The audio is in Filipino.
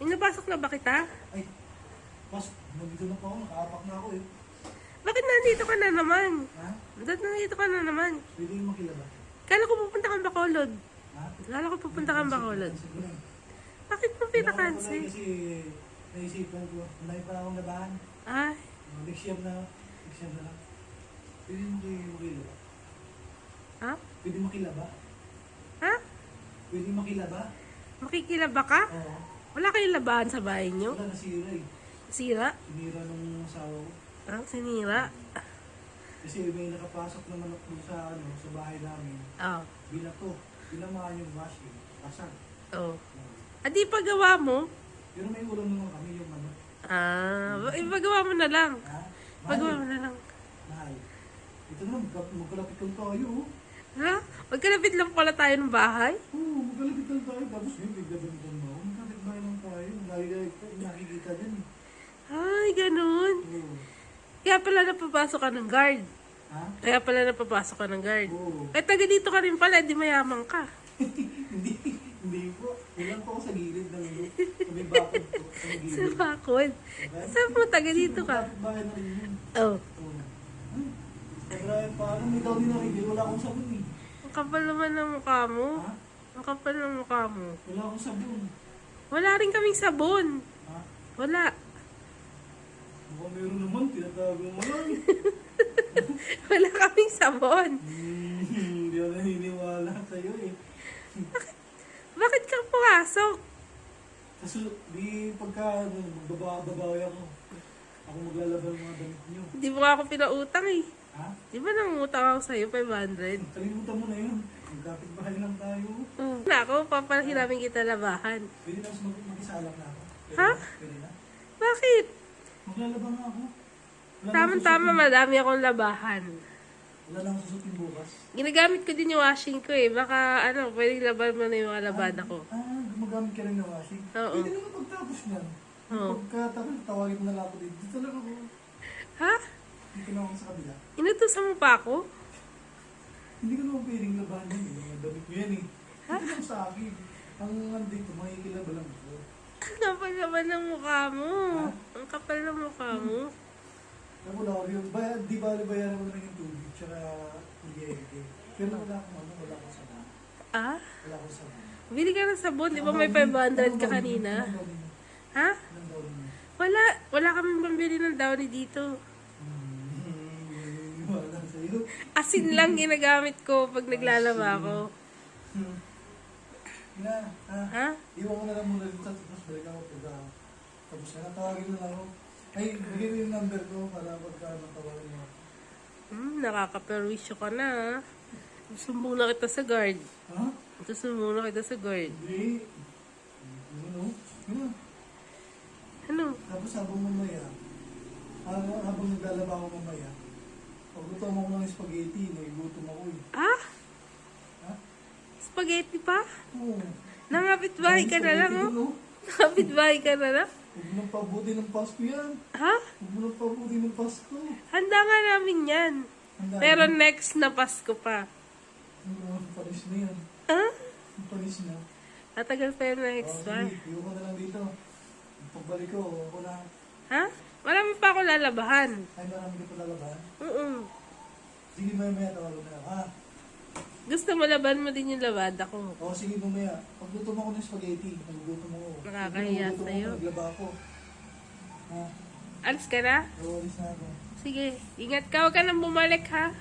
Pinapasok na ba kita? Ay, mas, nandito na pa ako, nakaapak na ako eh. Bakit nandito ka na naman? Ha? Nandito ka na naman. Pwede yung makilala. Kala ko pupunta kang Bacolod. Ha? Kala ko pupunta kang Bacolod. Cancel ko na. Bakit mo pinakancel? Kasi naisipan ko, malay pa akong labahan. Ay, Next year na lang. Pwede mo kayo makilaba. ha? Pwede makilaba. Ha? Pwede makilaba. Makikilaba ka? Oo. Wala kayong labahan sa bahay nyo? Wala, nasira eh. Sira? Sinira nung asawa ko. Ah, sinira? Kasi may nakapasok na manok dun sa, sa bahay namin. Oh. Binato. Binamaan yung washing. Pasag. Oh. Adi pagawa mo? Pero may ulam naman kami yung manok. Ah, ipagawa mo na lang. Ha? Pagawa mo na lang. Mahal. Ito na, magkalapit lang tayo. Oh. Ha? Magkalapit lang pala tayo ng bahay? Oo, magkalapit lang tayo. Tapos yun, bigla-bigla mo. Magkalapit bahay lang tayo. Nakikita dyan eh. Ay, ganun. Oo. Kaya pala napapasok ka ng guard. Ha? Kaya pala napapasok ka ng guard. Oo. Eh, taga dito ka rin pala, di mayaman ka. Hindi po. Ilan po ako sa gilid ng may bakod po. Sa Sa gilid. bakod. Saan mo taga dito ka? Magkalapit bahay na rin yun. Oh. Oo. Sagrayan pa. Ano, may daw din nakikil. Wala akong sabon eh. Ang kapal naman ng mukha mo. Ha? Ang kapal ng mukha mo. Wala akong sabon. Wala rin kaming sabon. Ha? Wala. Mukhang meron naman. Tinatago mo lang. Wala kaming sabon. Hindi ako naniniwala sa'yo eh. Bakit ka pumasok? Kasi di pagka magbabawi ako. Ako maglalaban ng mga damit niyo. Hindi mo nga ako pinautang eh. Ha? Di ba nangutang ako sa'yo, 500? Kalimutan mo na yun. Magkapit bahay lang tayo. Oh. Na ako, papahiramin kita labahan. Pwede na mag-isa lang na ako. Pwede Ha? na? Pwede na? Bakit? Maglalaba nga ako. Wala Tama-tama, madami akong labahan. Wala na akong susutin bukas. Ginagamit ko din yung washing ko eh. Baka, pwedeng laban mo na yung mga labada ko. Gumagamit ka rin ng washing? Oo. Pwede naman pagtapos niyan. Oo. Pagkatapos, tawagin mo na lang ako dito. Dito lang ako. Ha? Dito na ako sa kabila. Inutusan mo pa ako? Hindi ko naman pwedeng labahan yan. Mga damit ko yan eh. Dito lang sa akin. Ang nandito, makikilaba lang ako. Ang kapal naman ng mukha mo. Ha? Ang kapal ng mukha mo. Ako wala ako yun. Di ba bayaran mo na rin yung tubig, tsaka kuryente. Pero wala akong sabon. Ah? Wala akong sabon. Bili ka ng sabon. Di ba may 500 ka kanina? Ha? Anong gawin mo? Wala. Wala kaming pambili ng downy dito. Wala sa'yo. Asin lang ginagamit ko pag naglalaba ako. Na, Ha? iwan mo na lang muna dito tapos balik ako pagka tapos na tawagin mo lang ako. Ay, bigyan mo yung number ko para pagka natawagin mo. Nakaka-perwisyo ka na. Sumbong na kita sa guard. Ha? Sumbong na kita sa guard. Hindi. Ano? Ano? Ano? Tapos habang mamaya, habang naglalaba ako mamaya, pagluto mo ko ng spaghetti, naigutom ako eh. Ah? Ha? Spaghetti pa? Oo. Nangapit-bahay ka na lang, Spaghetti oh. dun, Nangapit-bahay ka na lang. Huwag mo nang pabuti ng Pasko yan. Ha? Huwag mo nang pabuti ng Pasko. Handa nga namin yan. Handa Pero na. next na Pasko pa. Panis na yan. Ha? Panis na. Tatagal pa yung next pa. Sige, iwan ko na lang dito. Pagbalik ko, ako na. Ha? Marami pa ako lalabahan. Ay, marami ka pa lalaban. Sige, maya tawagin na lang. Ha? Gusto mo laban mo din yung labada ko. O, sige, mamaya. Pagluto mo ako ng spaghetti, nagluto mo ako. Nakakahiya Nagluto mo ako, sa'yo. Naglaba ako. Ha? Alis ka na? Alis na ako. Sige, ingat ka. Huwag ka nang bumalik ha.